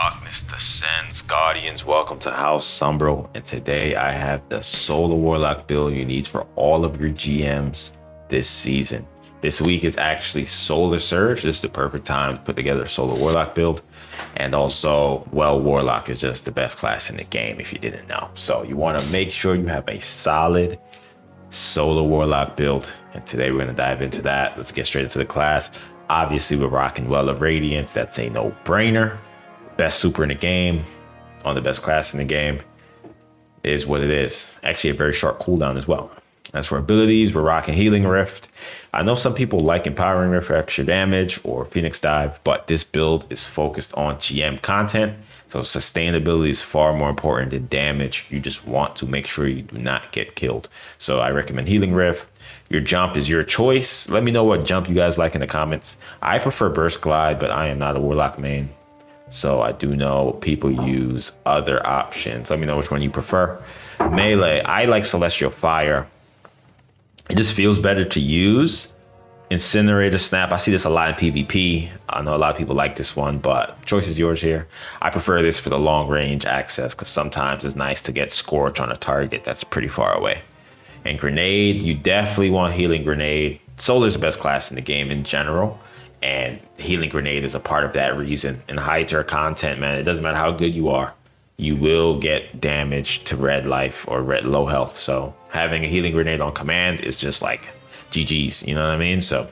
Darkness descends, Guardians. Welcome to House Umbral, and today I have the Solar Warlock build you need for all of your GMs this season. This week is actually Solar Surge. This is the perfect time to put together a Solar Warlock build. And also, well, Warlock is just the best class in the game if you didn't know. So you want to make sure you have a solid Solar Warlock build. And today we're going to dive into that. Let's get straight into the class. Obviously, we're rocking Well of Radiance. That's a no-brainer. Best super in the game, on the best class in the game, is what it is. Actually, a very short cooldown as well. As for abilities, we're rocking Healing Rift. I know some people like Empowering Rift for extra damage or Phoenix Dive, but this build is focused on GM content. So sustainability is far more important than damage. You just want to make sure you do not get killed. So I recommend Healing Rift. Your jump is your choice. Let me know what jump you guys like in the comments. I prefer Burst Glide, but I am not a Warlock main. So I do know people use other options. Let me know which one you prefer. Melee, I like Celestial Fire. It just feels better to use. Incinerator Snap, I see this a lot in PvP. I know a lot of people like this one, but choice is yours here. I prefer this for the long range access because sometimes it's nice to get Scorch on a target that's pretty far away. And Grenade, you definitely want Healing Grenade. Solar's the best class in the game in general. And Healing Grenade is a part of that reason. In high tier content, man, it doesn't matter how good you are, you will get damage to red life or red low health. So having a Healing Grenade on command is just like GG's, you know what I mean? So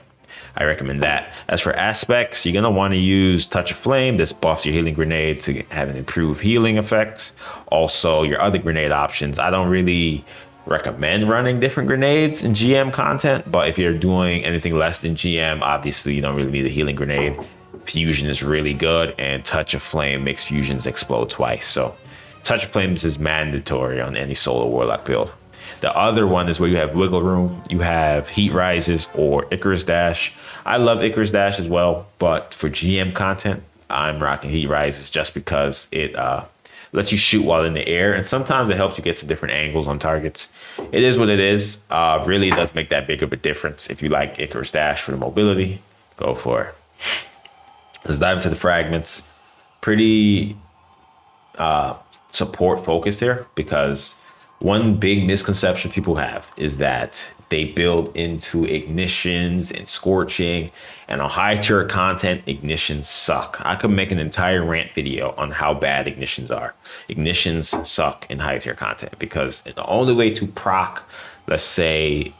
I recommend that. As for aspects, you're gonna want to use Touch of Flame. This buffs your Healing Grenade to have an improved healing effects. Also, your other grenade options, I don't really recommend running different grenades in GM content, but if you're doing anything less than GM, obviously you don't really need a Healing Grenade. Fusion is really good, and Touch of Flame makes fusions explode twice. So Touch of Flames is mandatory on any Solar Warlock build. The other one is where you have wiggle room. You have Heat Rises or Icarus Dash. I love Icarus Dash as well, but for GM content, I'm rocking Heat Rises just because it lets you shoot while in the air, and sometimes it helps you get some different angles on targets. It is what it is. Really does make that big of a difference. If you like Icarus Dash for the mobility, go for it. Let's dive into the fragments. Pretty support focused here, because one big misconception people have is that they build into ignitions and scorching, and on high tier content, ignitions suck. I could make an entire rant video on how bad ignitions are. Ignitions suck in high tier content because the only way to proc, let's say,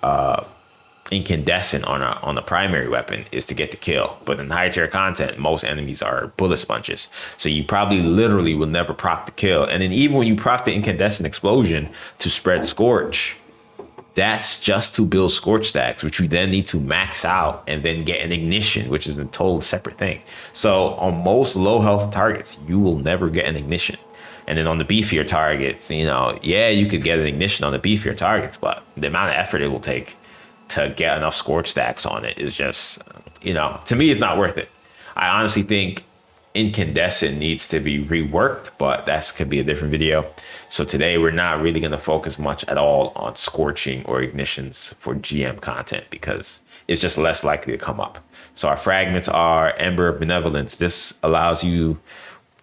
incandescent on a primary weapon is to get the kill. But in high tier content, most enemies are bullet sponges. So you probably literally will never proc the kill. And then even when you proc the incandescent explosion to spread Scorch, that's just to build Scorch stacks, which you then need to max out and then get an ignition, which is a total separate thing. So on most low health targets, you will never get an ignition. And then on the beefier targets, you know, yeah, you could get an ignition on the beefier targets, but the amount of effort it will take to get enough Scorch stacks on it is just, you know, to me, it's not worth it. I honestly think incandescent needs to be reworked, but that could be a different video. So today we're not really going to focus much at all on scorching or ignitions for GM content because it's just less likely to come up. So our fragments are Ember of Benevolence. This allows you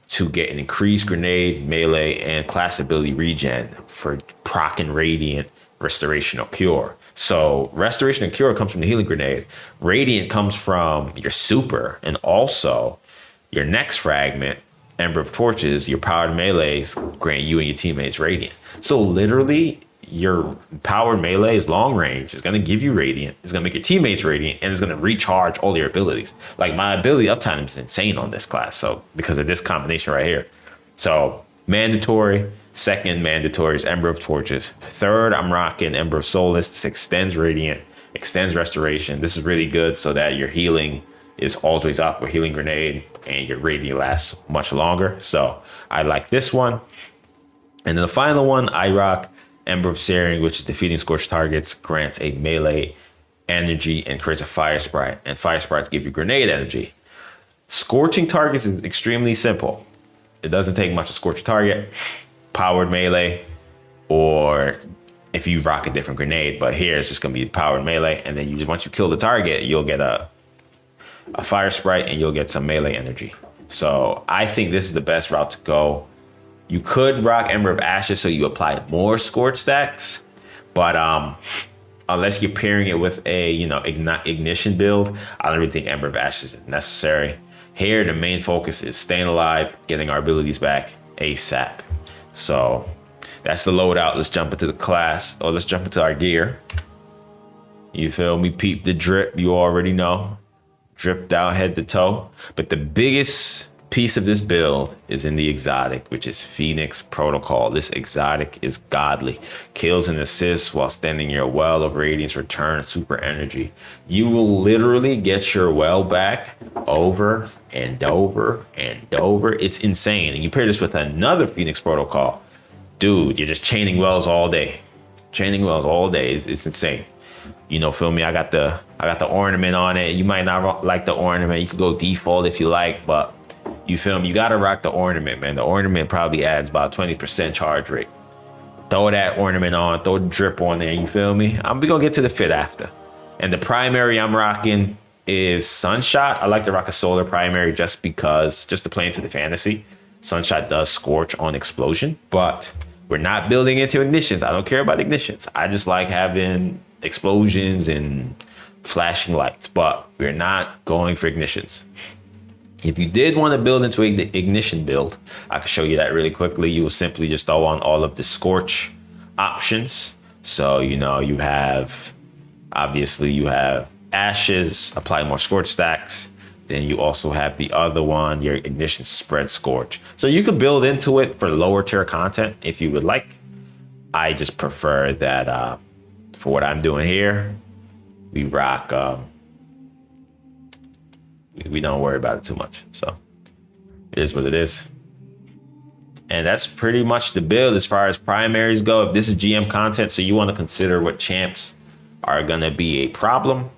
to get an increased grenade, melee, and class ability regen for proc and radiant, restoration, or cure. So restoration and cure comes from the Healing Grenade. Radiant comes from your super, and also your next fragment, Ember of Torches, your powered melees grant you and your teammates radiant. So literally, your powered melee is long range. It's going to give you radiant. It's going to make your teammates radiant, and it's going to recharge all your abilities. Like my ability uptime is insane on this class. So because of this combination right here. So mandatory. Second mandatory is Ember of Torches. Third, I'm rocking Ember of Solace. This extends radiant, extends restoration. This is really good so that your healing is always up with Healing Grenade and your radiant lasts much longer. So I like this one. And then the final one, I rock Ember of Searing, which is defeating Scorched targets, grants a melee energy and creates a Fire Sprite. And Fire Sprites give you grenade energy. Scorching targets is extremely simple. It doesn't take much to scorch a target. Powered melee, or if you rock a different grenade, but here it's just gonna be powered melee, and then you just once you kill the target, you'll get a Fire Sprite and you'll get some melee energy. So I think this is the best route to go. You could rock Ember of Ashes so you apply more Scorch stacks, but unless you're pairing it with a ignition build, I don't really think Ember of Ashes is necessary. Here, the main focus is staying alive, getting our abilities back ASAP. So that's the loadout. Let's jump into the class, or let's jump into our gear. You feel me? Peep the drip. You already know. Drip down head to toe. But the biggest piece of this build is in the exotic, which is Phoenix Protocol. This exotic is godly. Kills and assists while standing your well of radiance, return super energy. You will literally get your well back over and over and over. It's insane. And you pair this with another Phoenix Protocol, dude, you're just chaining wells all day. Chaining wells all day. It's insane. You know, feel me? I got the ornament on it. You might not like the ornament. You could go default if you like, but you feel me? You gotta rock the ornament, man. The ornament probably adds about 20% charge rate. Throw that ornament on, throw the drip on there, you feel me? We gonna get to the fit after. And the primary I'm rocking is Sunshot. I like to rock a solar primary just to play into the fantasy. Sunshot does scorch on explosion, but we're not building into ignitions. I don't care about ignitions. I just like having explosions and flashing lights, but we're not going for ignitions. If you did want to build into an ignition build, I can show you that really quickly. You will simply just throw on all of the scorch options. So, you know, you have ashes, apply more scorch stacks. Then you also have the other one, your ignition spread scorch. So you could build into it for lower tier content if you would like. I just prefer that for what I'm doing here, we rock we don't worry about it too much. So it is what it is. And that's pretty much the build as far as primaries go. If this is GM content, so you want to consider what champs are going to be a problem.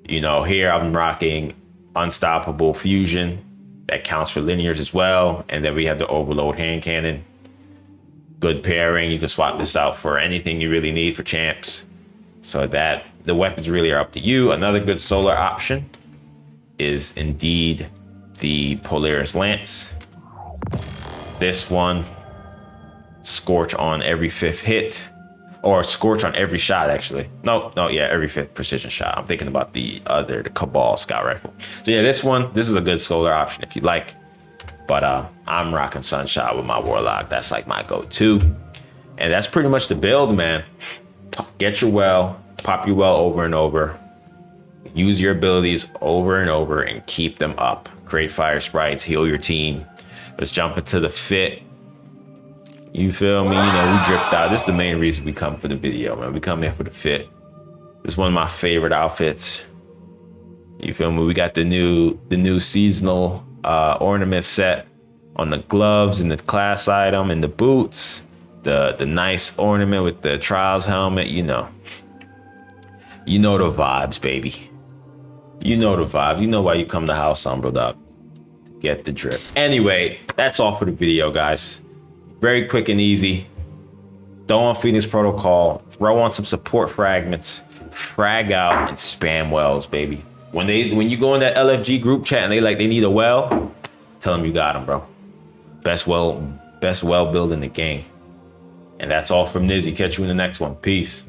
You know, here I'm rocking Unstoppable Fusion. That counts for linears as well. And then we have the Overload Hand Cannon. Good pairing. You can swap this out for anything you really need for champs. So that the weapons really are up to you. Another good solar option is indeed the Polaris Lance. This one, scorch on every 5th hit, or scorch on every shot, actually. No, yeah, every 5th precision shot. I'm thinking about the Cabal Scout Rifle. So yeah, this is a good solar option if you like. But I'm rocking Sunshot with my Warlock. That's like my go-to. And that's pretty much the build, man. Get your well, pop your well over and over. Use your abilities over and over and keep them up. Create fire sprites, heal your team. Let's jump into the fit. You feel me? You know, we dripped out. This is the main reason we come for the video, man. We come here for the fit. This is one of my favorite outfits. You feel me? We got the new seasonal ornament set on the gloves and the class item and the boots. The nice ornament with the Trials helmet, you know. You know the vibes, baby. You know the vibes. You know why you come to House Umbral, dog. To get the drip. Anyway, that's all for the video, guys. Very quick and easy. Throw on Phoenix Protocol. Throw on some support fragments. Frag out and spam wells, baby. When you go in that LFG group chat and they need a well, tell them you got them, bro. Best well build in the game. And that's all from Nizzy. Catch you in the next one. Peace.